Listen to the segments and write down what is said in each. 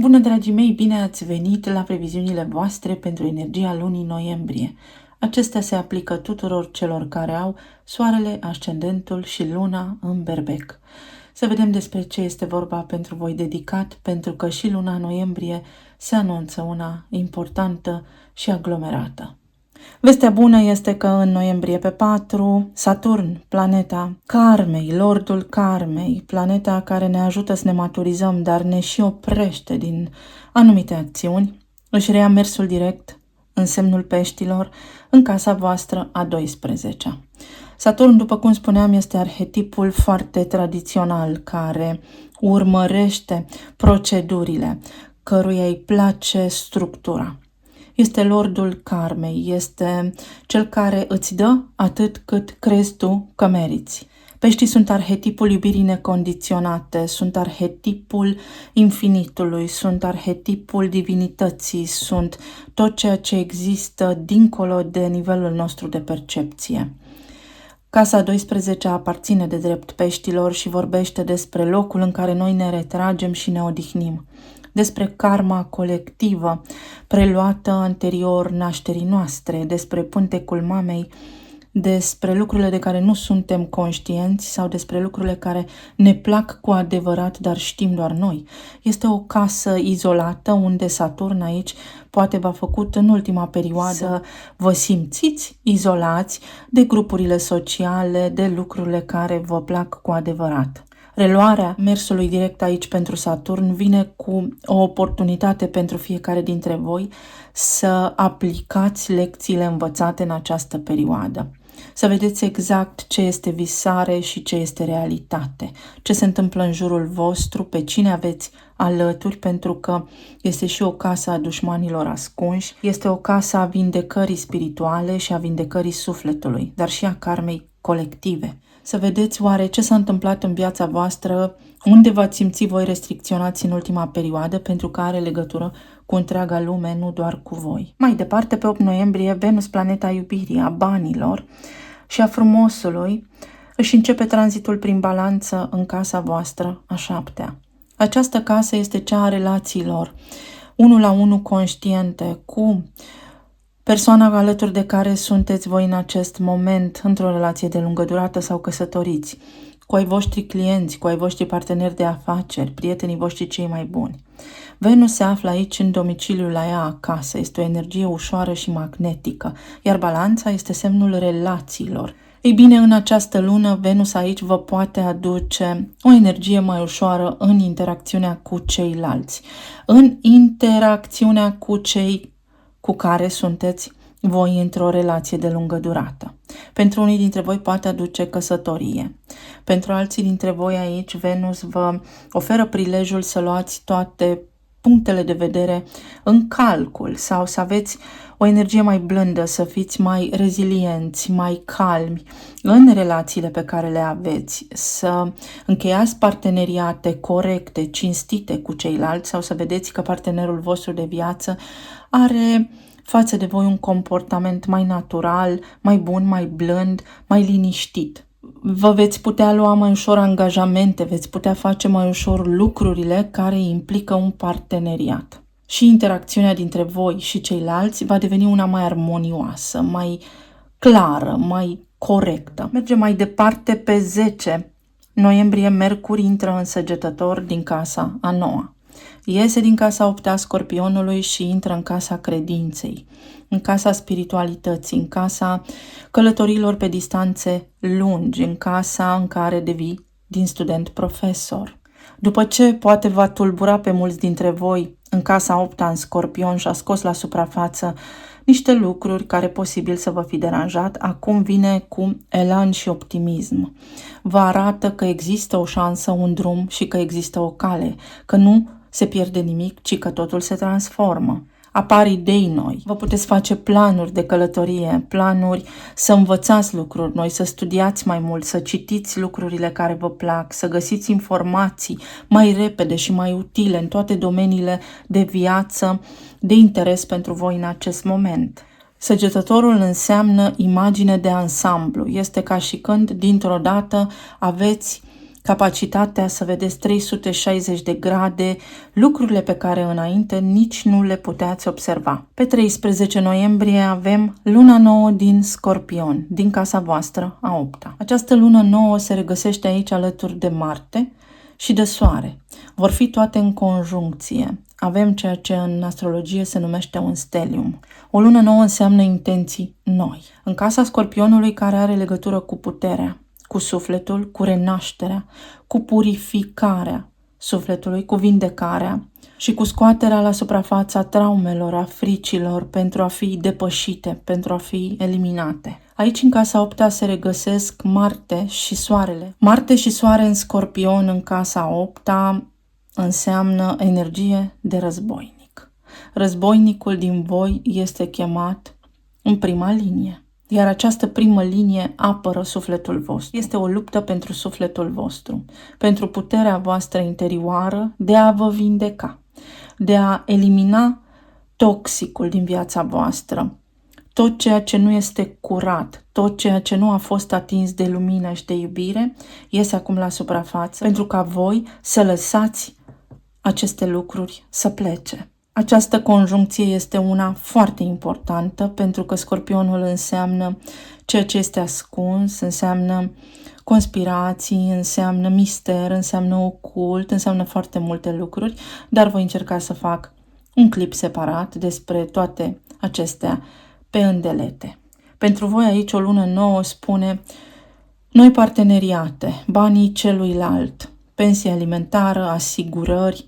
Bună, dragii mei, bine ați venit la previziunile voastre pentru energia lunii noiembrie. Acestea se aplică tuturor celor care au soarele, ascendentul și luna în berbec. Să vedem despre ce este vorba pentru voi dedicat, pentru că și luna noiembrie se anunță una importantă și aglomerată. Vestea bună este că în noiembrie pe 4, Saturn, planeta karmei, lordul karmei, planeta care ne ajută să ne maturizăm, dar ne și oprește din anumite acțiuni, își reia mersul direct în semnul peștilor, în casa voastră a 12-a. Saturn, după cum spuneam, este arhetipul foarte tradițional care urmărește procedurile, căruia îi place structura. Este lordul karmei, este cel care îți dă atât cât crezi tu că meriți. Peștii sunt arhetipul iubirii necondiționate, sunt arhetipul infinitului, sunt arhetipul divinității, sunt tot ceea ce există dincolo de nivelul nostru de percepție. Casa 12 aparține de drept peștilor și vorbește despre locul în care noi ne retragem și ne odihnim, despre karma colectivă preluată anterior nașterii noastre, despre pântecul mamei, despre lucrurile de care nu suntem conștienți sau despre lucrurile care ne plac cu adevărat, dar știm doar noi. Este o casă izolată unde Saturn aici poate v-a făcut în ultima perioadă să vă simțiți izolați de grupurile sociale, de lucrurile care vă plac cu adevărat. Reluarea mersului direct aici pentru Saturn vine cu o oportunitate pentru fiecare dintre voi să aplicați lecțiile învățate în această perioadă. Să vedeți exact ce este visare și ce este realitate, ce se întâmplă în jurul vostru, pe cine aveți alături, pentru că este și o casă a dușmanilor ascunși, este o casă a vindecării spirituale și a vindecării sufletului, dar și a karmei colective. Să vedeți oare ce s-a întâmplat în viața voastră, unde v-ați simțit voi restricționați în ultima perioadă, pentru că are legătură cu întreaga lume, nu doar cu voi. Mai departe, pe 8 noiembrie, Venus, planeta iubirii, a banilor și a frumosului, își începe tranzitul prin balanță în casa voastră a 7-a. Această casă este cea a relațiilor, 1 la 1 conștiente, cu persoana alături de care sunteți voi în acest moment, într-o relație de lungă durată sau căsătoriți, cu ai voștri clienți, cu ai voștri parteneri de afaceri, prietenii voștri cei mai buni. Venus se află aici în domiciliul la ea acasă, este o energie ușoară și magnetică, iar balanța este semnul relațiilor. Ei bine, în această lună, Venus aici vă poate aduce o energie mai ușoară în interacțiunea cu ceilalți, în interacțiunea cu cei cu care sunteți voi într-o relație de lungă durată. Pentru unii dintre voi poate aduce căsătorie. Pentru alții dintre voi aici, Venus vă oferă prilejul să luați toate punctele de vedere în calcul sau să aveți o energie mai blândă, să fiți mai rezilienți, mai calmi în relațiile pe care le aveți, să încheiați parteneriate corecte, cinstite cu ceilalți sau să vedeți că partenerul vostru de viață are față de voi un comportament mai natural, mai bun, mai blând, mai liniștit. Vă veți putea lua mai ușor angajamente, veți putea face mai ușor lucrurile care implică un parteneriat. Și interacțiunea dintre voi și ceilalți va deveni una mai armonioasă, mai clară, mai corectă. Mergem mai departe pe 10 noiembrie, Mercur intră în Săgetător din casa a 9-a. Iese din casa 8-a Scorpionului și intră în casa credinței, în casa spiritualității, în casa călătorilor pe distanțe lungi, în casa în care devii din student profesor. După ce poate va tulbura pe mulți dintre voi în casa 8-a în Scorpion și a scos la suprafață niște lucruri care posibil să vă fi deranjat, acum vine cu elan și optimism. Vă arată că există o șansă, un drum și că există o cale, că nu se pierde nimic, ci că totul se transformă. Apar idei noi, vă puteți face planuri de călătorie, planuri să învățați lucruri noi, să studiați mai mult, să citiți lucrurile care vă plac, să găsiți informații mai repede și mai utile în toate domeniile de viață de interes pentru voi în acest moment. Săgetătorul înseamnă imagine de ansamblu. Este ca și când, dintr-o dată, aveți capacitatea să vedeți 360 de grade, lucrurile pe care înainte nici nu le puteați observa. Pe 13 noiembrie avem luna nouă din Scorpion, din casa voastră a 8-a. Această lună nouă se regăsește aici alături de Marte și de Soare. Vor fi toate în conjuncție. Avem ceea ce în astrologie se numește un stelium. O lună nouă înseamnă intenții noi. În casa Scorpionului, care are legătură cu puterea, cu sufletul, cu renașterea, cu purificarea sufletului, cu vindecarea și cu scoaterea la suprafața traumelor, a fricilor, pentru a fi depășite, pentru a fi eliminate. Aici, în casa 8-a, se regăsesc Marte și Soarele. Marte și Soare în Scorpion, în casa 8-a, înseamnă energie de războinic. Războinicul din voi este chemat în prima linie. Iar această primă linie apără sufletul vostru. Este o luptă pentru sufletul vostru, pentru puterea voastră interioară de a vă vindeca, de a elimina toxicul din viața voastră, tot ceea ce nu este curat, tot ceea ce nu a fost atins de lumină și de iubire, iese acum la suprafață, pentru ca voi să lăsați aceste lucruri să plece. Această conjuncție este una foarte importantă pentru că Scorpionul înseamnă ceea ce este ascuns, înseamnă conspirații, înseamnă mister, înseamnă ocult, înseamnă foarte multe lucruri, dar voi încerca să fac un clip separat despre toate acestea pe îndelete. Pentru voi aici o lună nouă spune noi parteneriate, banii celuilalt, pensie alimentară, asigurări,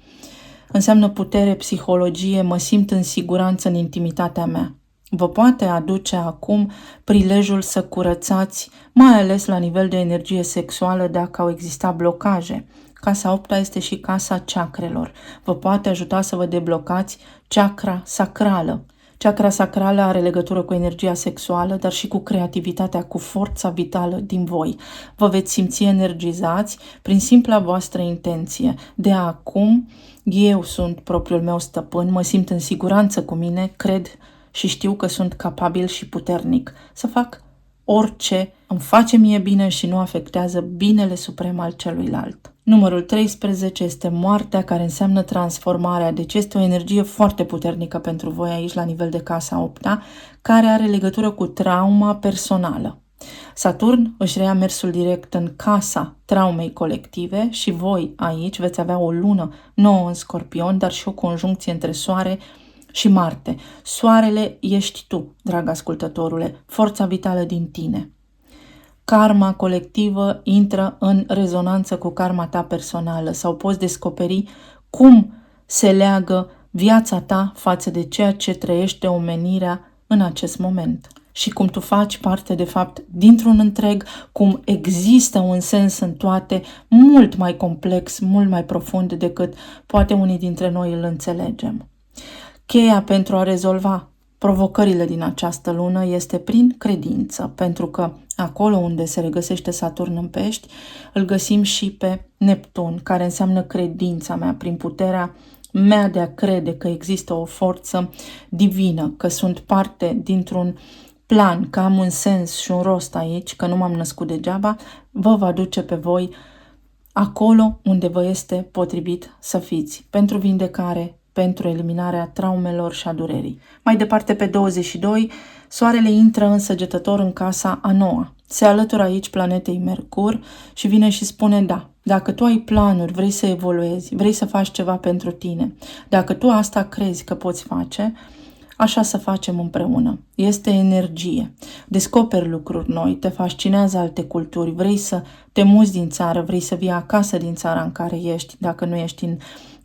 înseamnă putere, psihologie, mă simt în siguranță în intimitatea mea. Vă poate aduce acum prilejul să curățați, mai ales la nivel de energie sexuală dacă au existat blocaje. Casa 8-a este și casa chakrelor. Vă poate ajuta să vă deblocați chakra sacrală. Chakra sacrală are legătură cu energia sexuală, dar și cu creativitatea, cu forța vitală din voi. Vă veți simți energizați prin simpla voastră intenție. De acum, eu sunt propriul meu stăpân, mă simt în siguranță cu mine, cred și știu că sunt capabil și puternic să fac orice îmi face mie bine și nu afectează binele suprem al celuilalt. Numărul 13 este moartea, care înseamnă transformarea, deci este o energie foarte puternică pentru voi aici la nivel de casa 8-a, care are legătură cu trauma personală. Saturn își reia mersul direct în casa traumei colective și voi aici veți avea o lună nouă în Scorpion, dar și o conjuncție între Soare și Marte. Soarele ești tu, drag ascultătorule, forța vitală din tine. Karma colectivă intră în rezonanță cu karma ta personală sau poți descoperi cum se leagă viața ta față de ceea ce trăiește omenirea în acest moment. Și cum tu faci parte, de fapt, dintr-un întreg, cum există un sens în toate, mult mai complex, mult mai profund decât poate unii dintre noi îl înțelegem. Cheia pentru a rezolva provocările din această lună este prin credință, pentru că acolo unde se regăsește Saturn în Pești, îl găsim și pe Neptun, care înseamnă credința mea, prin puterea mea de a crede că există o forță divină, că sunt parte dintr-un plan, că am un sens și un rost aici, că nu m-am născut degeaba, vă va duce pe voi acolo unde vă este potrivit să fiți, pentru vindecare, pentru eliminarea traumelor și a durerii. Mai departe, pe 22, Soarele intră în Săgetător în casa a 9-a. Se alătură aici planetei Mercur și vine și spune da. Dacă tu ai planuri, vrei să evoluezi, vrei să faci ceva pentru tine, dacă tu asta crezi că poți face, așa să facem împreună. Este energie. Descoperi lucruri noi, te fascinează alte culturi, vrei să te muți din țară, vrei să vii acasă din țara în care ești, dacă nu ești în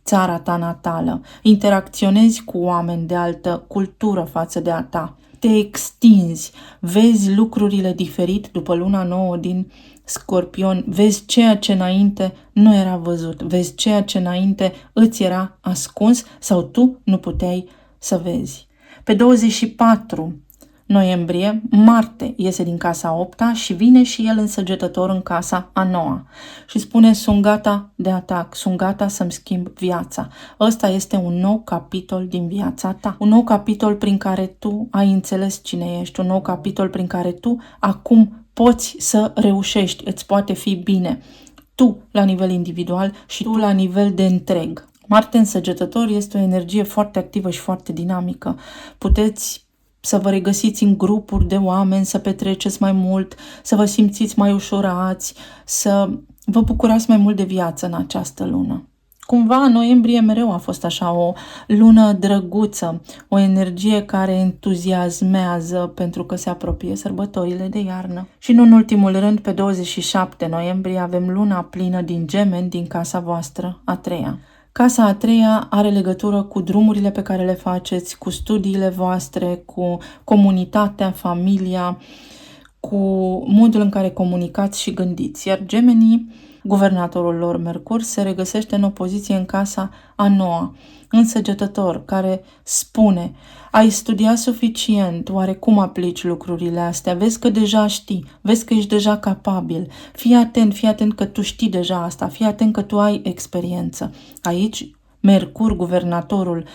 țara ta natală. Interacționezi cu oameni de altă cultură față de a ta. Te extinzi, vezi lucrurile diferit după luna nouă din Scorpion, vezi ceea ce înainte nu era văzut, vezi ceea ce înainte îți era ascuns sau tu nu puteai să vezi. Pe 24 noiembrie, Marte iese din casa 8-a și vine și el în Săgetător în casa a 9-a și spune sunt gata de atac, sunt gata să-mi schimb viața. Ăsta este un nou capitol din viața ta, un nou capitol prin care tu ai înțeles cine ești, un nou capitol prin care tu acum poți să reușești, îți poate fi bine. tu la nivel individual și tu la nivel de întreg. Marte în Săgetător este o energie foarte activă și foarte dinamică. Puteți să vă regăsiți în grupuri de oameni, să petreceți mai mult, să vă simțiți mai ușurați, să vă bucurați mai mult de viață în această lună. Cumva, noiembrie mereu a fost așa o lună drăguță, o energie care entuziasmează pentru că se apropie sărbătorile de iarnă. Și nu în ultimul rând, pe 27 noiembrie avem luna plină din Gemeni, din casa voastră a treia. Casa a treia are legătură cu drumurile pe care le faceți, cu studiile voastre, cu comunitatea, familia, cu modul în care comunicați și gândiți. Iar Gemenii, guvernatorul lor Mercur, se regăsește în opoziție în casa a noua, în Săgetător, care spune: ai studiat suficient, oare cum aplici lucrurile astea? Vezi că deja știi, vezi că ești deja capabil. Fii atent că tu știi deja asta, fii atent că tu ai experiență. Aici, Mercur, guvernatorul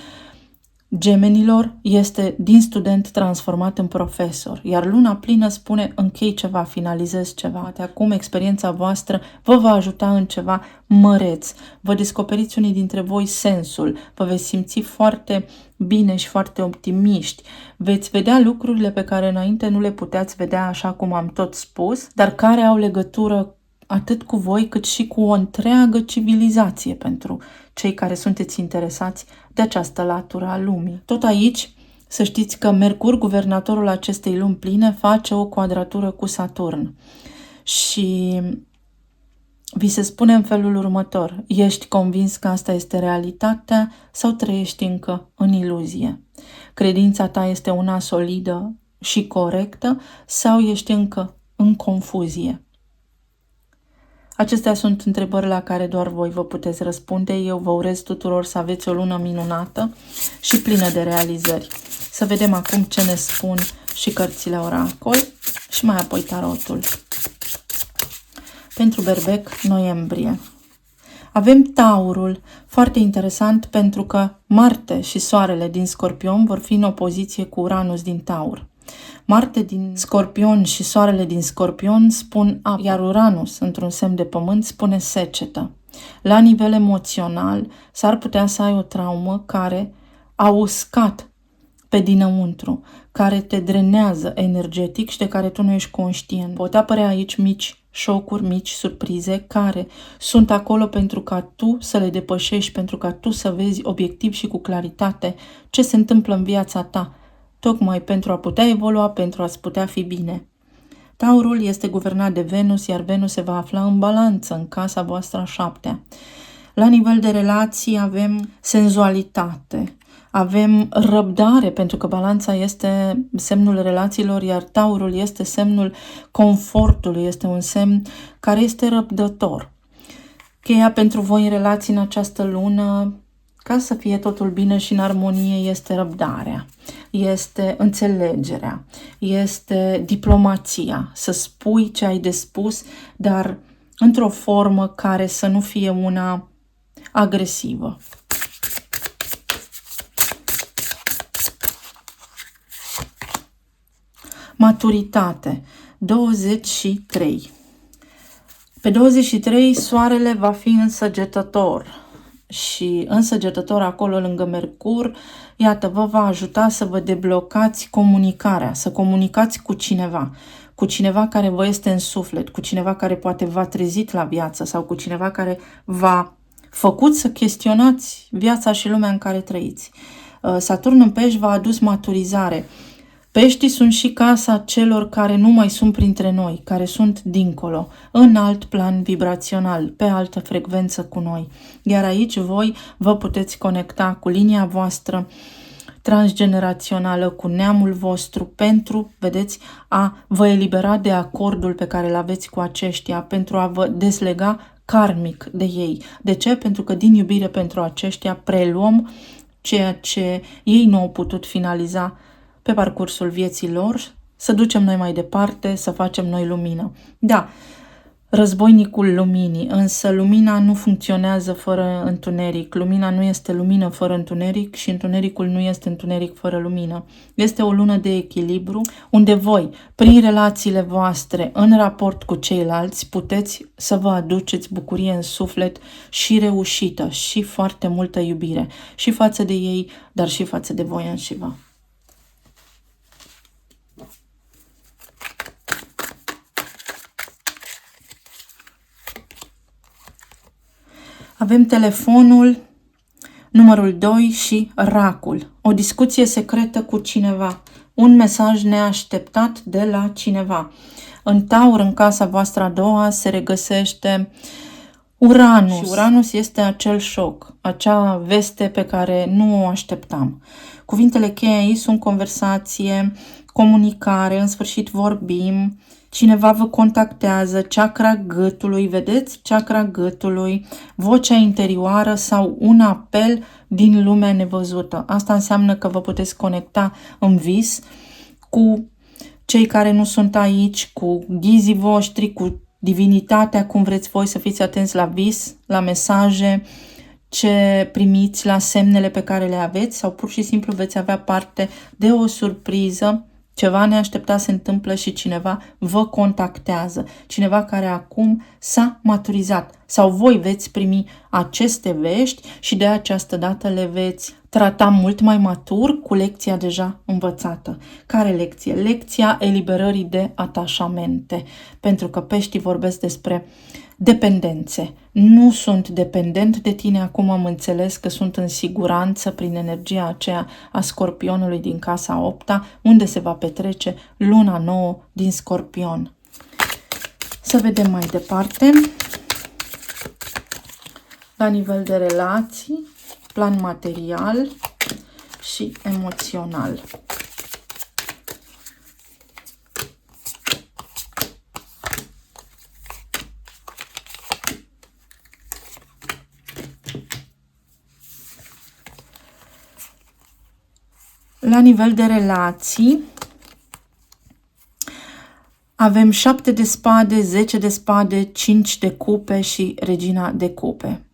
Gemenilor, este din student transformat în profesor, iar luna plină spune închei ceva, finalizezi ceva. Acum experiența voastră vă va ajuta în ceva măreț, vă descoperiți unii dintre voi sensul, vă veți simți foarte bine și foarte optimiști, veți vedea lucrurile pe care înainte nu le puteați vedea, așa cum am tot spus, dar care au legătură atât cu voi cât și cu o întreagă civilizație pentru cei care sunteți interesați de această latură a lumii. Tot aici, să știți că Mercur, guvernatorul acestei luni pline, face o quadratură cu Saturn și vi se spune în felul următor: ești convins că asta este realitatea sau trăiești încă în iluzie? Credința ta este una solidă și corectă sau ești încă în confuzie? Acestea sunt întrebări la care doar voi vă puteți răspunde. Eu vă urez tuturor să aveți o lună minunată și plină de realizări. Să vedem acum ce ne spun și cărțile oracol și mai apoi tarotul. Pentru Berbec, noiembrie. Avem Taurul, foarte interesant pentru că Marte și Soarele din Scorpion vor fi în opoziție cu Uranus din Taur. Marte din Scorpion și Soarele din Scorpion spun apă, iar Uranus, într-un semn de pământ, spune secetă. La nivel emoțional, s-ar putea să ai o traumă care a uscat pe dinăuntru, care te drenează energetic și de care tu nu ești conștient. Pot apărea aici mici șocuri, mici surprize care sunt acolo pentru ca tu să le depășești, pentru ca tu să vezi obiectiv și cu claritate ce se întâmplă în viața ta, tocmai pentru a putea evolua, pentru a-ți putea fi bine. Taurul este guvernat de Venus, iar Venus se va afla în balanță, în casa voastră a șaptea. La nivel de relații avem senzualitate, avem răbdare, pentru că balanța este semnul relațiilor, iar Taurul este semnul confortului, este un semn care este răbdător. Cheia pentru voi în relații în această lună, ca să fie totul bine și în armonie, este răbdarea, este înțelegerea, este diplomația, să spui ce ai de spus, dar într-o formă care să nu fie una agresivă. Maturitate, 23. Pe 23, Soarele va fi în Săgetător și în Săgetător, acolo lângă Mercur, iată, vă va ajuta să vă deblocați comunicarea, să comunicați cu cineva care vă este în suflet, cu cineva care poate v-a trezit la viață sau cu cineva care v-a făcut să chestionați viața și lumea în care trăiți. Saturn în Pești v-a adus maturizare. Peștii sunt și casa celor care nu mai sunt printre noi, care sunt dincolo, în alt plan vibrațional, pe altă frecvență cu noi. Iar aici voi vă puteți conecta cu linia voastră transgenerațională, cu neamul vostru, pentru, vedeți, a vă elibera de acordul pe care îl aveți cu aceștia, pentru a vă deslega karmic de ei. De ce? Pentru că din iubire pentru aceștia preluăm ceea ce ei nu au putut finaliza pe parcursul vieții lor, să ducem noi mai departe, să facem noi lumină. Da, războinicul luminii, însă lumina nu funcționează fără întuneric. Lumina nu este lumină fără întuneric și întunericul nu este întuneric fără lumină. Este o lună de echilibru unde voi, prin relațiile voastre, în raport cu ceilalți, puteți să vă aduceți bucurie în suflet și reușită și foarte multă iubire și față de ei, dar și față de voi înșivă. Avem telefonul, numărul 2 și racul. O discuție secretă cu cineva. Un mesaj neașteptat de la cineva. În Taur, în casa voastră a doua, se regăsește Uranus. Și Uranus este acel șoc, acea veste pe care nu o așteptam. Cuvintele cheie aici sunt conversație, comunicare, în sfârșit vorbim, cineva vă contactează, chakra gâtului, vedeți? Chakra gâtului, vocea interioară sau un apel din lumea nevăzută. Asta înseamnă că vă puteți conecta în vis cu cei care nu sunt aici, cu ghizii voștri, cu divinitatea, cum vreți voi să fiți atenți la vis, la mesaje, ce primiți, la semnele pe care le aveți sau pur și simplu veți avea parte de o surpriză. Ceva neașteptat se întâmplă și cineva vă contactează, cineva care acum s-a maturizat sau voi veți primi aceste vești și de această dată le veți trata mult mai matur cu lecția deja învățată. Care lecție? Lecția eliberării de atașamente, pentru că peștii vorbesc despre dependențe. Nu sunt dependent de tine, acum am înțeles că sunt în siguranță prin energia aceea a Scorpionului din casa 8-a, unde se va petrece luna nouă din Scorpion. Să vedem mai departe. La nivel de relații, plan material și emoțional. La nivel de relații, avem 7 de spade, 10 de spade, 5 de cupe și regina de cupe.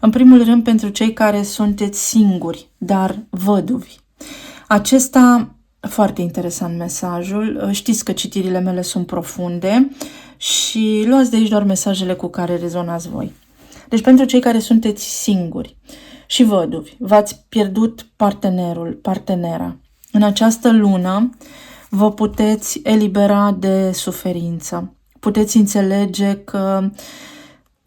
În primul rând, pentru cei care sunteți singuri, dar văduvi. Acesta, foarte interesant mesajul, știți că citirile mele sunt profunde și luați de aici doar mesajele cu care rezonați voi. Deci pentru cei care sunteți singuri și văduvi, v-ați pierdut partenerul, partenera. În această lună vă puteți elibera de suferință. Puteți înțelege că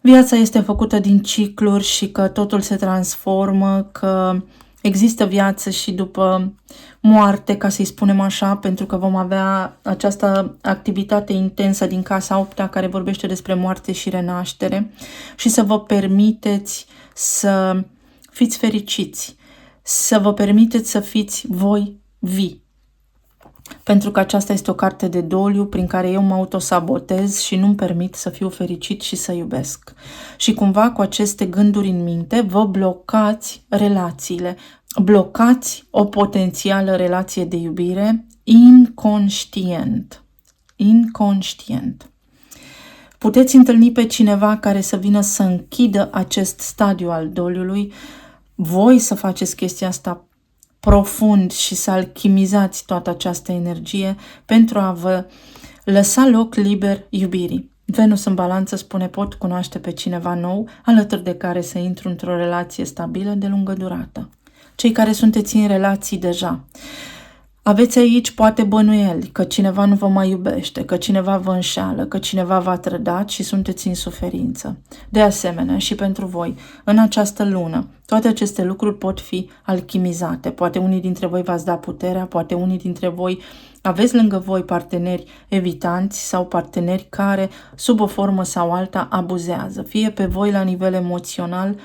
viața este făcută din cicluri și că totul se transformă, că există viață și după moarte, ca să-i spunem așa, pentru că vom avea această activitate intensă din casa 8-a care vorbește despre moarte și renaștere și să vă permiteți să fiți fericiți, să vă permiteți să fiți voi vii. Pentru că aceasta este o carte de doliu prin care eu mă autosabotez și nu-mi permit să fiu fericit și să iubesc. Și cumva cu aceste gânduri în minte vă blocați relațiile, blocați o potențială relație de iubire inconștient. Inconștient. Puteți întâlni pe cineva care să vină să închidă acest stadiu al doliului, voi să faceți chestia asta profund și să alchimizați toată această energie pentru a vă lăsa loc liber iubirii. Venus în balanță spune pot cunoaște pe cineva nou, alături de care să intru într-o relație stabilă de lungă durată. Cei care sunteți în relații deja, aveți aici poate bănuieli că cineva nu vă mai iubește, că cineva vă înșeală, că cineva v-a trădat și sunteți în suferință. De asemenea, și pentru voi, în această lună, toate aceste lucruri pot fi alchimizate. Poate unii dintre voi v-ați dat puterea, poate unii dintre voi aveți lângă voi parteneri evitanți sau parteneri care, sub o formă sau alta, abuzează. Fie pe voi la nivel emoțional,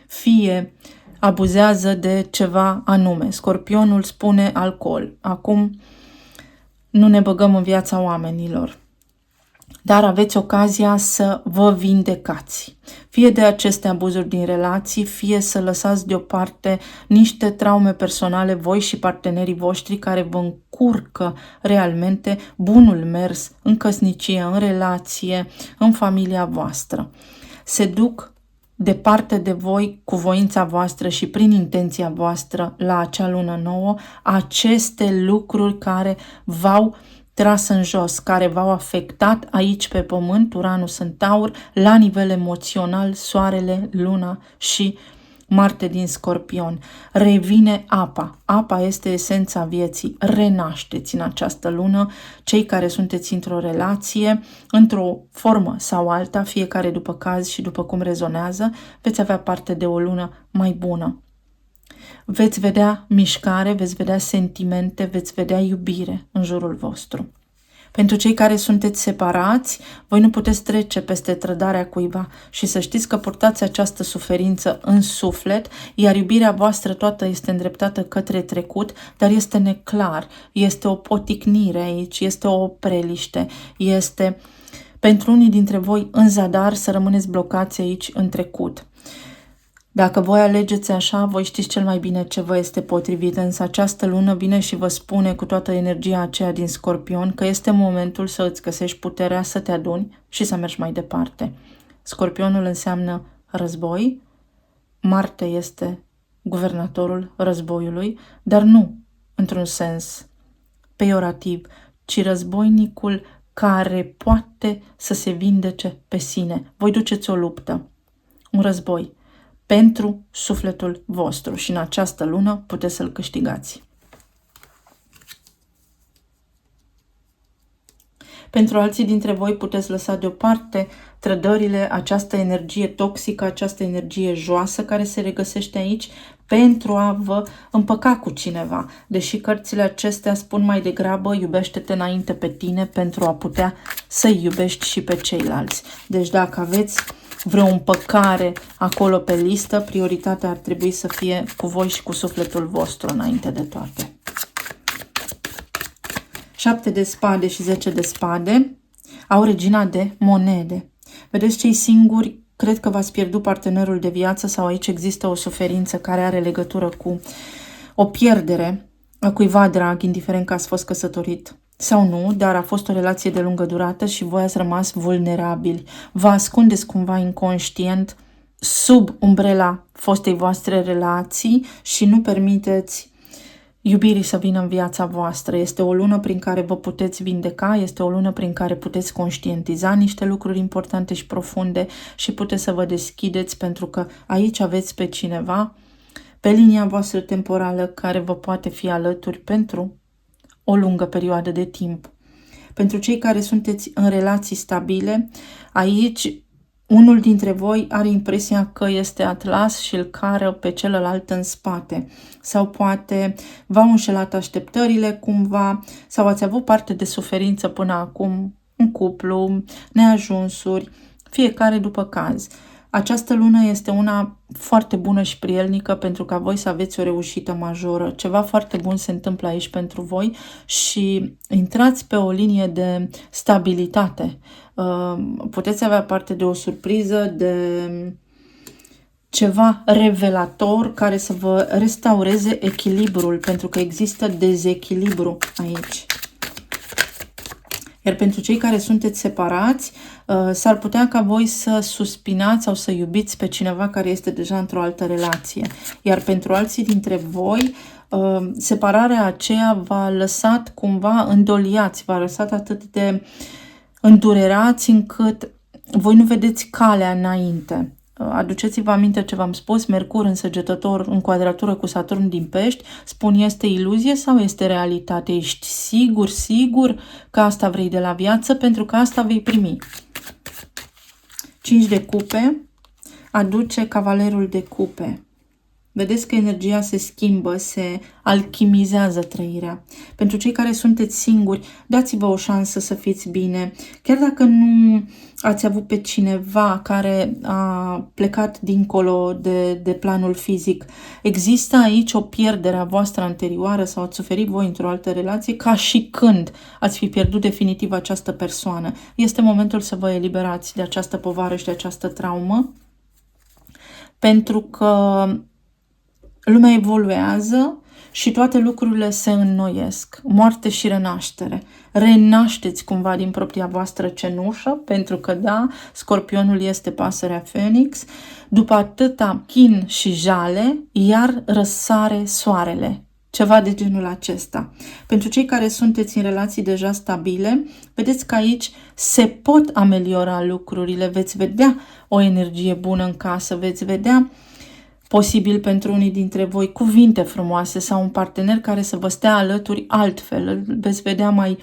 fie abuzează de ceva anume. Scorpionul spune alcool. Acum nu ne băgăm în viața oamenilor. dar aveți ocazia să vă vindecați. Fie de aceste abuzuri din relații, fie să lăsați deoparte niște traume personale voi și partenerii voștri care vă încurcă realmente bunul mers în căsnicie, în relație, în familia voastră. Se duc departe de voi cu voința voastră și prin intenția voastră la acea lună nouă aceste lucruri care v-au tras în jos, care v-au afectat aici pe pământ, Uranus în Taur, la nivel emoțional, Soarele, Luna și Marte din Scorpion. Revine apa. Apa este esența vieții. Renașteți în această lună, cei care sunteți într-o relație, într-o formă sau alta, fiecare după caz și după cum rezonează, veți avea parte de o lună mai bună. Veți vedea mișcare, veți vedea sentimente, veți vedea iubire în jurul vostru. Pentru cei care sunteți separați, voi nu puteți trece peste trădarea cuiva și să știți că purtați această suferință în suflet, iar iubirea voastră toată este îndreptată către trecut, dar este neclar, este o poticnire aici, este o opreliște, este pentru unii dintre voi în zadar să rămâneți blocați aici în trecut. Dacă voi alegeți așa, voi știți cel mai bine ce vă este potrivit, însă această lună vine și vă spune cu toată energia aceea din Scorpion că este momentul să îți găsești puterea să te aduni și să mergi mai departe. Scorpionul înseamnă război, Marte este guvernatorul războiului, dar nu într-un sens peiorativ, ci războinicul care poate să se vindece pe sine. Voi duceți o luptă, un război pentru sufletul vostru și în această lună puteți să-l câștigați. Pentru alții dintre voi puteți lăsa deoparte trădările, această energie toxică, această energie joasă care se regăsește aici pentru a vă împăca cu cineva. Deși cărțile acestea spun mai degrabă iubește-te înainte pe tine pentru a putea să-i iubești și pe ceilalți. Deci dacă aveți vreo împăcare acolo pe listă, prioritatea ar trebui să fie cu voi și cu sufletul vostru înainte de toate. 7 de spade și 10 de spade au regina de monede. Vedeți, cei singuri, cred că v-ați pierdut partenerul de viață sau aici există o suferință care are legătură cu o pierdere a cuiva drag, indiferent că ați fost căsătorit sau nu, dar a fost o relație de lungă durată și voi ați rămas vulnerabili. Vă ascundeți cumva inconștient sub umbrela fostei voastre relații și nu permiteți iubirii să vină în viața voastră. Este o lună prin care vă puteți vindeca, este o lună prin care puteți conștientiza niște lucruri importante și profunde și puteți să vă deschideți pentru că aici aveți pe cineva pe linia voastră temporală care vă poate fi alături pentru o lungă perioadă de timp. Pentru cei care sunteți în relații stabile, aici unul dintre voi are impresia că este atlas și îl cară pe celălalt în spate. Sau poate v-au înșelat așteptările cumva, sau ați avut parte de suferință până acum în cuplu, neajunsuri, fiecare după caz. Această lună este una foarte bună și prielnică pentru ca voi să aveți o reușită majoră. Ceva foarte bun se întâmplă aici pentru voi și intrați pe o linie de stabilitate. Puteți avea parte de o surpriză, de ceva revelator care să vă restaureze echilibrul, pentru că există dezechilibru aici. Iar pentru cei care sunteți separați, s-ar putea ca voi să suspinați sau să iubiți pe cineva care este deja într-o altă relație. Iar pentru alții dintre voi, separarea aceea v-a lăsat cumva îndoliați, v-a lăsat atât de îndurerați încât voi nu vedeți calea înainte. Aduceți-vă aminte ce v-am spus, Mercur în Săgetător în quadratură cu Saturn din Pești, spun este iluzie sau este realitate? Ești sigur că asta vrei de la viață, pentru că asta vei primi. 5 de cupe aduce Cavalerul de cupe. Vedeți că energia se schimbă, se alchimizează trăirea. Pentru cei care sunteți singuri, dați-vă o șansă să fiți bine. Chiar dacă nu ați avut pe cineva care a plecat dincolo de planul fizic, există aici o pierdere a voastră anterioară sau ați suferit voi într-o altă relație ca și când ați fi pierdut definitiv această persoană. Este momentul să vă eliberați de această povară și de această traumă, pentru că lumea evoluează și toate lucrurile se înnoiesc. Moarte și renaștere. Renașteți cumva din propria voastră cenușă, pentru că da, Scorpionul este pasărea Phoenix. După atâta chin și jale, iar răsare soarele. Ceva de genul acesta. Pentru cei care sunteți în relații deja stabile, vedeți că aici se pot ameliora lucrurile, veți vedea o energie bună în casă, veți vedea posibil pentru unii dintre voi cuvinte frumoase sau un partener care să vă stea alături altfel. Îl veți vedea mai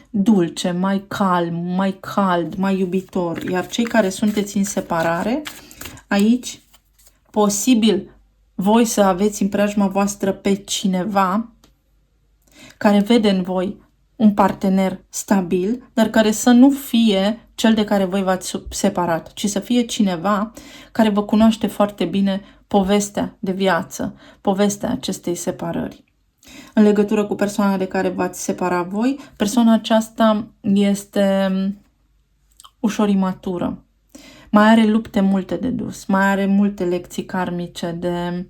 dulce, mai calm, mai cald, mai iubitor. Iar cei care sunteți în separare, aici, posibil voi să aveți în preajma voastră pe cineva care vede în voi un partener stabil, dar care să nu fie cel de care voi v-ați separat, ci să fie cineva care vă cunoaște foarte bine povestea de viață, povestea acestei separări. În legătură cu persoana de care v-ați separat voi, persoana aceasta este ușor imatură. Mai are lupte multe de dus, mai are multe lecții karmice de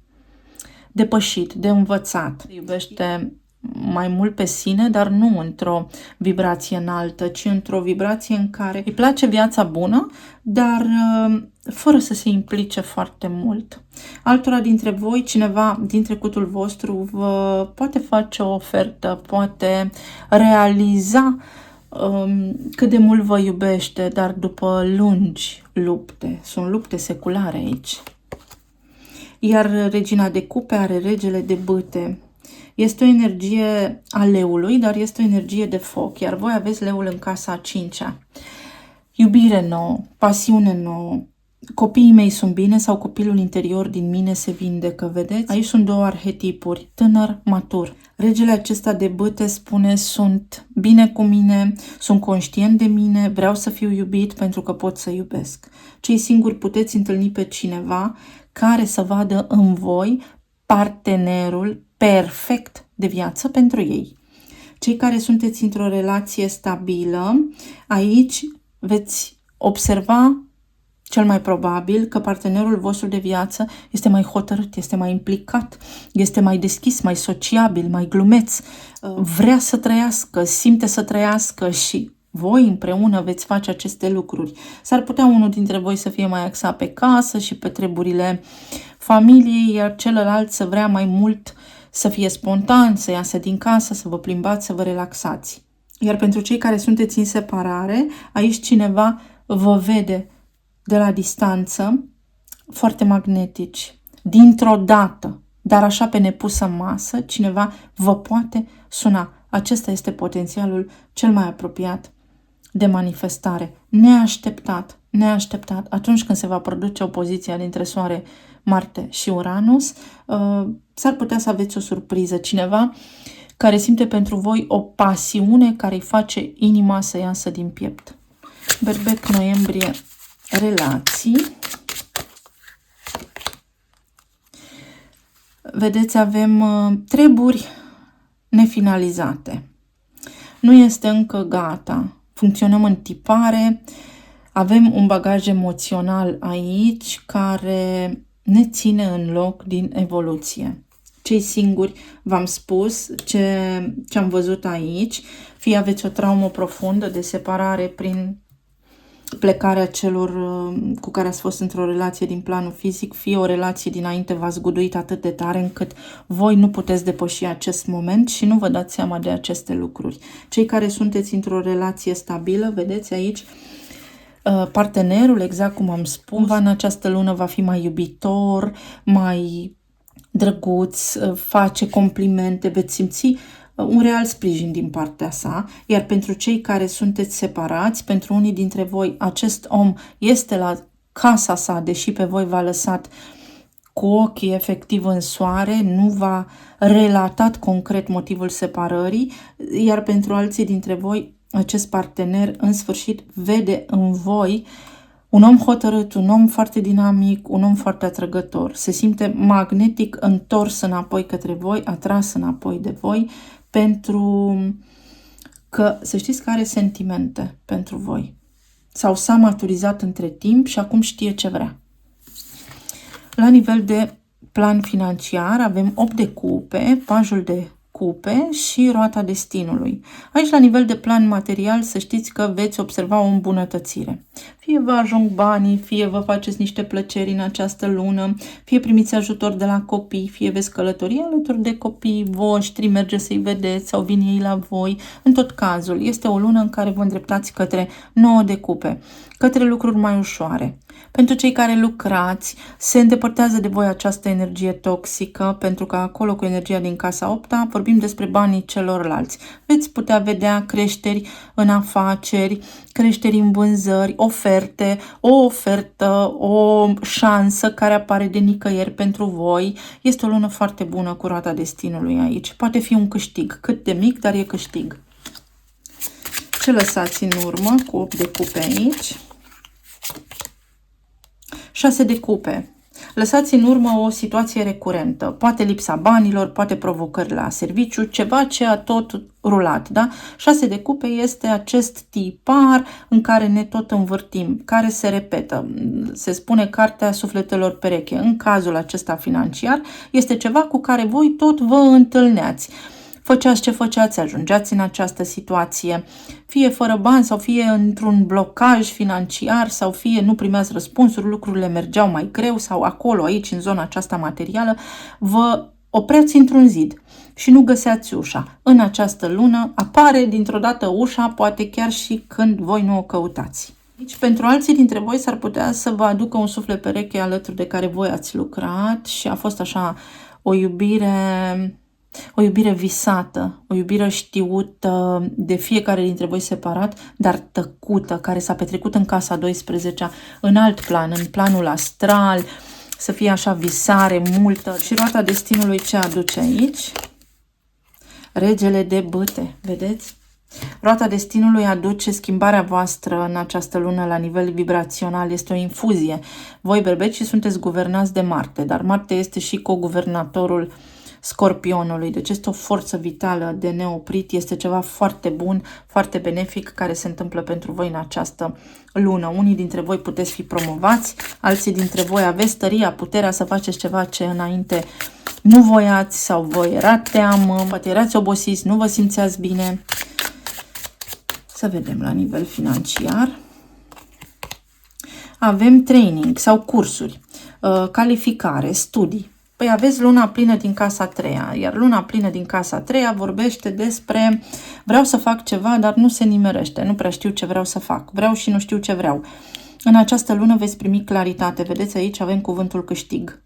depășit, de învățat. Iubește mai mult pe sine, dar nu într-o vibrație înaltă, ci într-o vibrație în care îi place viața bună, dar fără să se implice foarte mult. Altora dintre voi, cineva din trecutul vostru, vă poate face o ofertă, poate realiza cât de mult vă iubește, dar după lungi lupte. Sunt lupte seculare aici. Iar regina de cupe are regele de bâte. Este o energie a leului, dar este o energie de foc, iar voi aveți leul în casa a 5-a. Iubire nouă, pasiune nouă, copiii mei sunt bine sau copilul interior din mine se vindecă, vedeți? Aici sunt două arhetipuri, tânăr, matur. Regele acesta de bâte spune, sunt bine cu mine, sunt conștient de mine, vreau să fiu iubit pentru că pot să iubesc. Cei singuri puteți întâlni pe cineva care să vadă în voi partenerul perfect de viață pentru ei. Cei care sunteți într-o relație stabilă, aici veți observa cel mai probabil că partenerul vostru de viață este mai hotărât, este mai implicat, este mai deschis, mai sociabil, mai glumeț, vrea să trăiască, simte să trăiască și voi împreună veți face aceste lucruri. S-ar putea unul dintre voi să fie mai axat pe casă și pe treburile familiei, iar celălalt să vrea mai mult să fie spontan, să iasă din casă, să vă plimbați, să vă relaxați. Iar pentru cei care sunteți în separare, aici cineva vă vede de la distanță, foarte magnetici, dintr-o dată, dar așa pe nepusă masă, cineva vă poate suna. Acesta este potențialul cel mai apropiat de manifestare. Neașteptat, neașteptat. Atunci când se va produce opoziția dintre Soare, Marte și Uranus, s-ar putea să aveți o surpriză. Cineva care simte pentru voi o pasiune care îi face inima să iasă din piept. Berbec, noiembrie, relații. Vedeți, avem treburi nefinalizate. Nu este încă gata. Funcționăm în tipare. Avem un bagaj emoțional aici care ne ține în loc din evoluție. Cei singuri, v-am spus ce am văzut aici, fie aveți o traumă profundă de separare prin plecarea celor cu care ați fost într-o relație din planul fizic, fie o relație dinainte v-a zguduit atât de tare încât voi nu puteți depăși acest moment și nu vă dați seama de aceste lucruri. Cei care sunteți într-o relație stabilă, vedeți aici, partenerul, exact cum am spus, în această lună va fi mai iubitor, mai drăguț, face complimente, veți simți un real sprijin din partea sa, iar pentru cei care sunteți separați, pentru unii dintre voi, acest om este la casa sa, deși pe voi v-a lăsat cu ochii efectiv în soare, nu v-a relatat concret motivul separării, iar pentru alții dintre voi, acest partener în sfârșit vede în voi un om hotărât, un om foarte dinamic, un om foarte atrăgător. Se simte magnetic întors înapoi către voi, atras înapoi de voi, pentru că să știți că are sentimente pentru voi. Sau s-a maturizat între timp și acum știe ce vrea. La nivel de plan financiar avem 8 de cupe, pajul de cupe și roata destinului. Aici, la nivel de plan material, să știți că veți observa o îmbunătățire. Fie vă ajung banii, fie vă faceți niște plăceri în această lună, fie primiți ajutor de la copii, fie veți călători alături de copiii voștri, merge să-i vedeți sau vin ei la voi. În tot cazul, este o lună în care vă îndreptați către 9 de cupe, către lucruri mai ușoare. Pentru cei care lucrați, se îndepărtează de voi această energie toxică, pentru că acolo cu energia din casa 8-a vorbim despre banii celorlalți. Veți putea vedea creșteri în afaceri, creșteri în vânzări, oferte, o ofertă, o șansă care apare de nicăieri pentru voi. Este o lună foarte bună cu roata destinului aici. Poate fi un câștig, cât de mic, dar e câștig. Ce lăsați în urmă cu 8 de cupe aici? 6 de cupe. Lăsați în urmă o situație recurentă. Poate lipsa banilor, poate provocări la serviciu, ceva ce a tot rulat, da? 6 de cupe este acest tipar în care ne tot învârtim, care se repetă. Se spune cartea sufletelor pereche. În cazul acesta financiar este ceva cu care voi tot vă întâlneați. Făceați ce făceați, ajungeați în această situație, fie fără bani sau fie într-un blocaj financiar sau fie nu primeați răspunsuri, lucrurile mergeau mai greu sau acolo, aici, în zona aceasta materială, vă opreați într-un zid și nu găseați ușa. În această lună apare dintr-o dată ușa, poate chiar și când voi nu o căutați. Deci, pentru alții dintre voi s-ar putea să vă aducă un suflet pereche alături de care voi ați lucrat și a fost așa o iubire visată, o iubire știută de fiecare dintre voi separat, dar tăcută, care s-a petrecut în casa 12-a, în alt plan, în planul astral, să fie așa visare multă. Și roata destinului ce aduce aici? Regele de bâte, vedeți? Roata destinului aduce schimbarea voastră în această lună la nivel vibrațional, este o infuzie. Voi, berbecii, sunteți guvernați de Marte, dar Marte este și co-guvernatorul Scorpionului, deci este o forță vitală de neoprit, este ceva foarte bun, foarte benefic care se întâmplă pentru voi în această lună. Unii dintre voi puteți fi promovați, alții dintre voi aveți tăria, puterea să faceți ceva ce înainte nu voiați sau vă era teamă, poate erați obosiți, nu vă simțeați bine. Să vedem la nivel financiar. Avem training sau cursuri, calificare, studii. Păi aveți luna plină din casa 3-a, iar luna plină din casa 3-a vorbește despre vreau să fac ceva, dar nu se nimerește, nu prea știu ce vreau să fac, vreau și nu știu ce vreau. În această lună veți primi claritate, vedeți aici avem cuvântul câștig.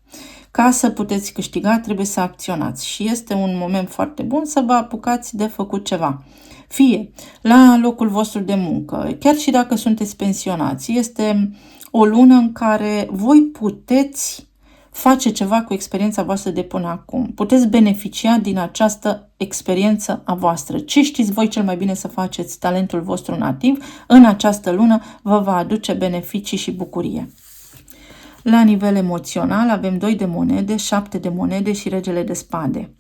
Ca să puteți câștiga trebuie să acționați și este un moment foarte bun să vă apucați de făcut ceva. Fie la locul vostru de muncă, chiar și dacă sunteți pensionați, este o lună în care voi puteți face ceva cu experiența voastră de până acum. Puteți beneficia din această experiență a voastră. Ce știți voi cel mai bine să faceți, talentul vostru nativ, în această lună vă va aduce beneficii și bucurie. La nivel emoțional avem 2 de monede, 7 de monede și regele de spade.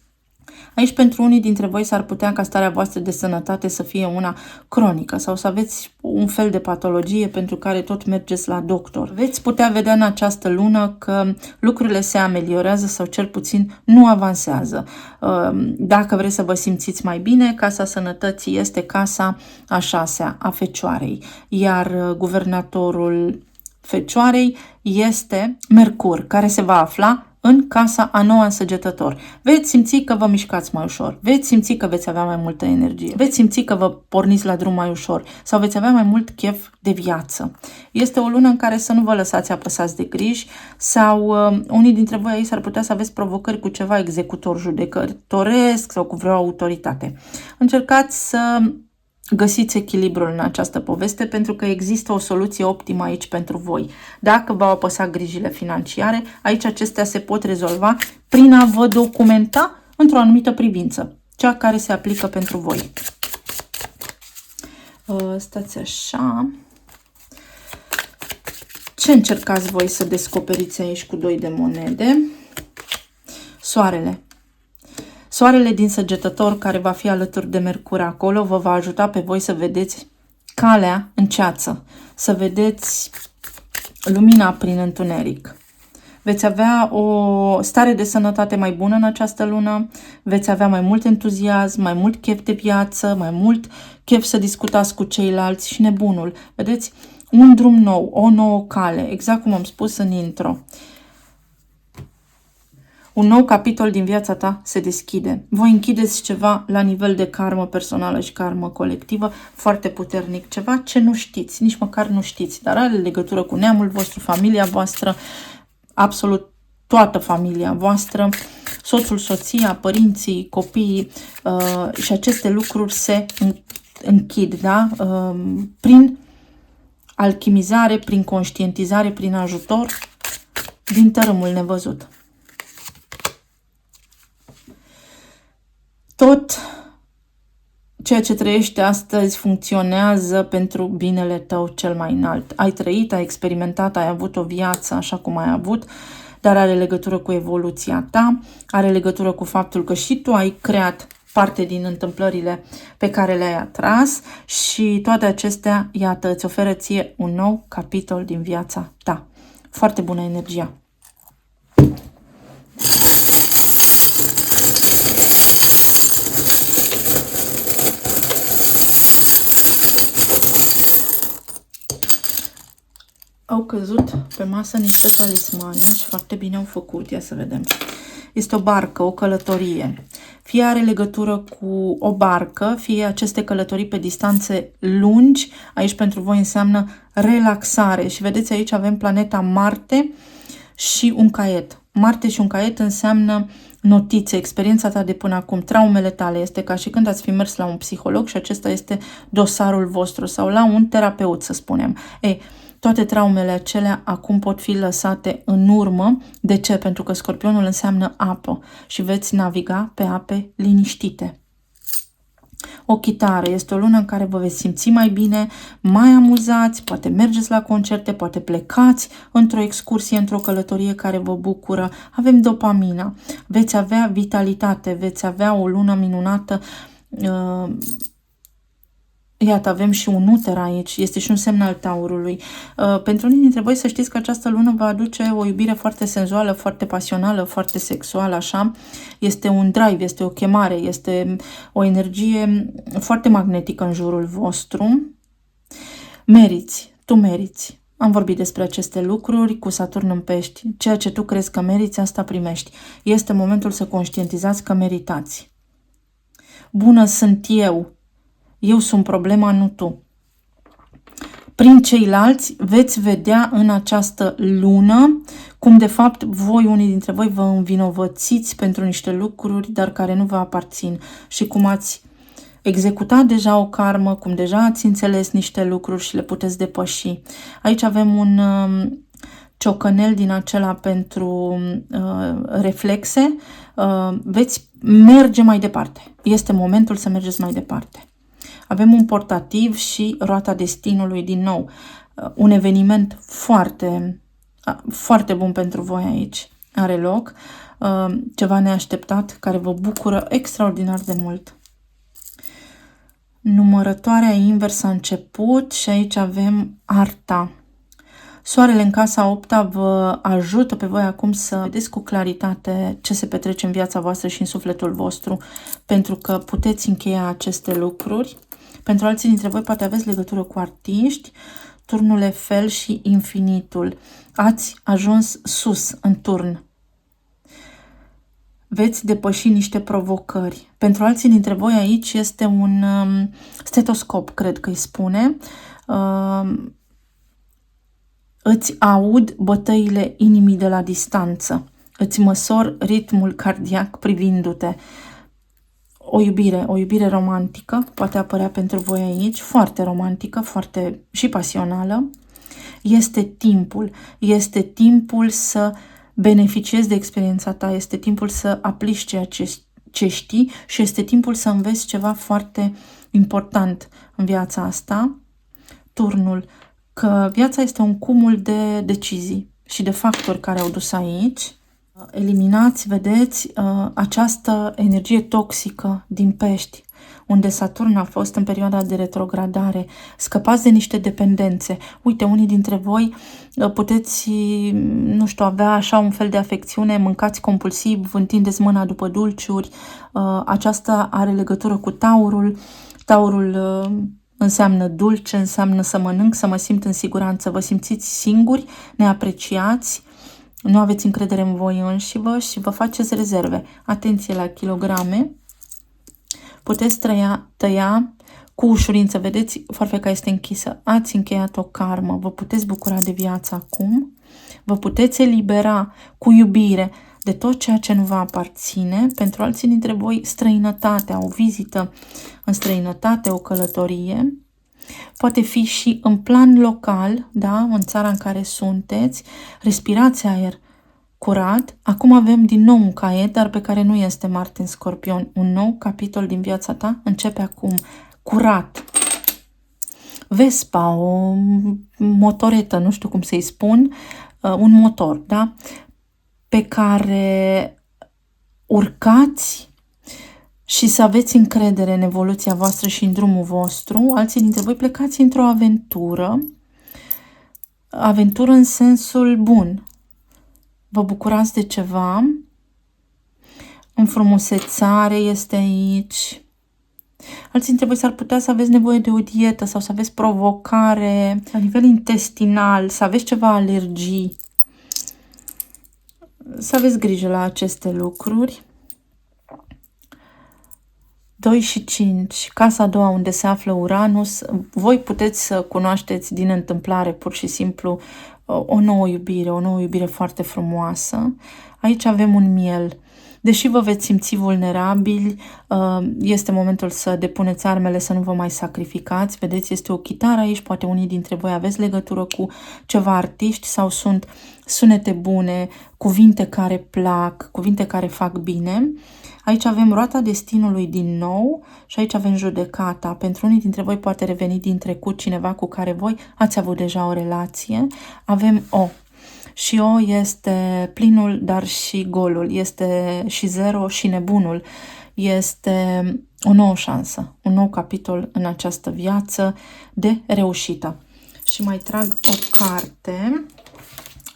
Aici pentru unii dintre voi s-ar putea ca starea voastră de sănătate să fie una cronică sau să aveți un fel de patologie pentru care tot mergeți la doctor. Veți putea vedea în această lună că lucrurile se ameliorează sau cel puțin nu avansează. Dacă vreți să vă simțiți mai bine, casa sănătății este casa a 6-a, a Fecioarei, iar guvernatorul Fecioarei este Mercur, care se va afla în casa a 9-a Săgetător. Veți simți că vă mișcați mai ușor, veți simți că veți avea mai multă energie, veți simți că vă porniți la drum mai ușor sau veți avea mai mult chef de viață. Este o lună în care să nu vă lăsați apăsați de griji sau unii dintre voi aici s-ar putea să aveți provocări cu ceva executor judecătoresc sau cu vreo autoritate. Încercați să găsiți echilibrul în această poveste pentru că există o soluție optimă aici pentru voi. Dacă v-au apăsat grijile financiare, aici acestea se pot rezolva prin a vă documenta într-o anumită privință, cea care se aplică pentru voi. Stați așa. Ce încercați voi să descoperiți aici cu 2 de monede? Soarele. Soarele din Săgetător, care va fi alături de Mercur acolo, vă va ajuta pe voi să vedeți calea în ceață, să vedeți lumina prin întuneric. Veți avea o stare de sănătate mai bună în această lună, veți avea mai mult entuziasm, mai mult chef de viață, mai mult chef să discutați cu ceilalți și nebunul. Vedeți? Un drum nou, o nouă cale, exact cum am spus în intro. Un nou capitol din viața ta se deschide. Voi închideți ceva la nivel de karmă personală și karmă colectivă foarte puternic. Ceva ce nu știți, nici măcar nu știți, dar are legătură cu neamul vostru, familia voastră, absolut toată familia voastră, soțul, soția, părinții, copiii și aceste lucruri se închid, da? Prin alchimizare, prin conștientizare, prin ajutor din tărâmul nevăzut. Tot ceea ce trăiești astăzi funcționează pentru binele tău cel mai înalt. Ai trăit, ai experimentat, ai avut o viață așa cum ai avut, dar are legătură cu evoluția ta, are legătură cu faptul că și tu ai creat parte din întâmplările pe care le-ai atras și toate acestea, iată, îți oferă ție un nou capitol din viața ta. Foarte bună energia! Au căzut pe masă niște talismane și foarte bine au făcut. Ia să vedem. Este o barcă, o călătorie. Fie are legătură cu o barcă, fie aceste călătorii pe distanțe lungi. Aici pentru voi înseamnă relaxare. Și vedeți, aici avem planeta Marte și un caiet. Marte și un caiet înseamnă notițe, experiența ta de până acum, traumele tale. Este ca și când ați fi mers la un psiholog și acesta este dosarul vostru sau la un terapeut, să spunem. Ei, toate traumele acelea acum pot fi lăsate în urmă. De ce? Pentru că Scorpionul înseamnă apă și veți naviga pe ape liniștite. O chitară este o lună în care vă veți simți mai bine, mai amuzați, poate mergeți la concerte, poate plecați într-o excursie, într-o călătorie care vă bucură. Avem dopamina, veți avea vitalitate, veți avea o lună minunată. Iată, avem și un uter aici, este și un semn al taurului. Pentru unii dintre voi să știți că această lună va aduce o iubire foarte senzuală, foarte pasională, foarte sexuală, așa. Este un drive, este o chemare, este o energie foarte magnetică în jurul vostru. Meriți, tu meriți. Am vorbit despre aceste lucruri cu Saturn în Pești. Ceea ce tu crezi că meriți, asta primești. Este momentul să conștientizați că meritați. Bună sunt eu. Eu sunt problema, nu tu. Prin ceilalți veți vedea în această lună cum de fapt voi, unii dintre voi, vă învinovățiți pentru niște lucruri, dar care nu vă aparțin și cum ați executat deja o karmă, cum deja ați înțeles niște lucruri și le puteți depăși. Aici avem un ciocănel din acela pentru reflexe. Veți merge mai departe. Este momentul să mergeți mai departe. Avem un portativ și roata destinului din nou. Un eveniment foarte, foarte bun pentru voi aici. Are loc ceva neașteptat care vă bucură extraordinar de mult. Numărătoarea inversă a început și aici avem arta. Soarele în casa 8-a vă ajută pe voi acum să vedeți cu claritate ce se petrece în viața voastră și în sufletul vostru, pentru că puteți încheia aceste lucruri. Pentru alții dintre voi poate aveți legătură cu artiști, turnul Eiffel și infinitul. Ați ajuns sus în turn. Veți depăși niște provocări. Pentru alții dintre voi aici este un stetoscop, cred că îi spune. Îți aud bătăile inimii de la distanță. Îți măsor ritmul cardiac privindu-te. o iubire romantică, poate apărea pentru voi aici, foarte romantică, foarte și pasională. Este timpul să beneficiezi de experiența ta, este timpul să aplici ceea ce știi și este timpul să înveți ceva foarte important în viața asta. Turnul, că viața este un cumul de decizii și de factori care au dus aici. Eliminați, vedeți, această energie toxică din Pești, unde Saturn a fost în perioada de retrogradare. Scăpați de niște dependențe. Uite, unii dintre voi puteți, nu știu, avea așa un fel de afecțiune, mâncați compulsiv, întindeți mâna după dulciuri. Aceasta are legătură cu Taurul. Taurul înseamnă dulce, înseamnă să mănânc, să mă simt în siguranță. Vă simțiți singuri, neapreciați, nu aveți încredere în voi înșivă și vă faceți rezerve. Atenție la kilograme. Puteți tăia cu ușurință. Vedeți, foarfeca este închisă. Ați încheiat o karmă. Vă puteți bucura de viață acum. Vă puteți elibera cu iubire de tot ceea ce nu vă aparține. Pentru alții dintre voi, străinătatea, o vizită în străinătate, o călătorie. Poate fi și în plan local, da, în țara în care sunteți. Respirați aer curat. Acum avem din nou un caiet, dar pe care nu este Marte în Scorpion. Un nou capitol din viața ta începe acum. Curat. Vespa, o motoretă, nu știu cum să-i spun, un motor, da? Pe care urcați și să aveți încredere în evoluția voastră și în drumul vostru. Alții dintre voi plecați într-o aventură. Aventură în sensul bun. Vă bucurați de ceva. Înfrumusețare este aici. Alții dintre voi s-ar putea să aveți nevoie de o dietă sau să aveți provocare la nivel intestinal, să aveți ceva alergii. Să aveți grijă la aceste lucruri. 2 și 5, casa a doua unde se află Uranus. Voi puteți să cunoașteți din întâmplare pur și simplu o nouă iubire foarte frumoasă. Aici avem un miel. Deși vă veți simți vulnerabili, este momentul să depuneți armele, să nu vă mai sacrificați. Vedeți, este o chitară aici, poate unii dintre voi aveți legătură cu ceva artiști sau sunt sunete bune, cuvinte care plac, cuvinte care fac bine. Aici avem roata destinului din nou și aici avem judecata. Pentru unii dintre voi poate reveni din trecut cineva cu care voi ați avut deja o relație. Avem O. Și O este plinul, dar și golul. Este și zero și nebunul. Este o nouă șansă, un nou capitol în această viață de reușită. Și mai trag o carte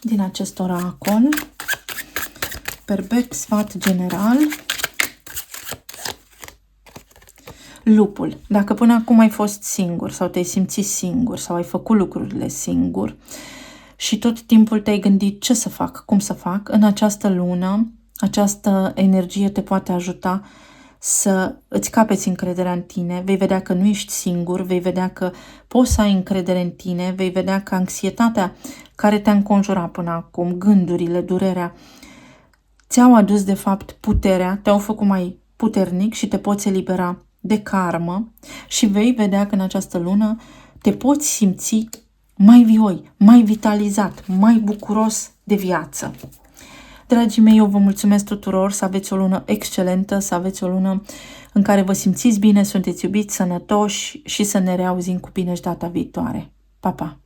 din acest oracol. Berbec, sfat general. Lupul. Dacă până acum ai fost singur sau te-ai simțit singur sau ai făcut lucrurile singur și tot timpul te-ai gândit ce să fac, cum să fac, în această lună, această energie te poate ajuta să îți capeți încrederea în tine, vei vedea că nu ești singur, vei vedea că poți să ai încredere în tine, vei vedea că anxietatea care te-a înconjurat până acum, gândurile, durerea, ți-au adus de fapt puterea, te-au făcut mai puternic și te poți elibera de karmă și vei vedea că în această lună te poți simți mai vioi, mai vitalizat, mai bucuros de viață. Dragii mei, eu vă mulțumesc tuturor, să aveți o lună excelentă, să aveți o lună în care vă simțiți bine, sunteți iubiți, sănătoși și să ne reauzim cu bine și data viitoare. Pa, pa!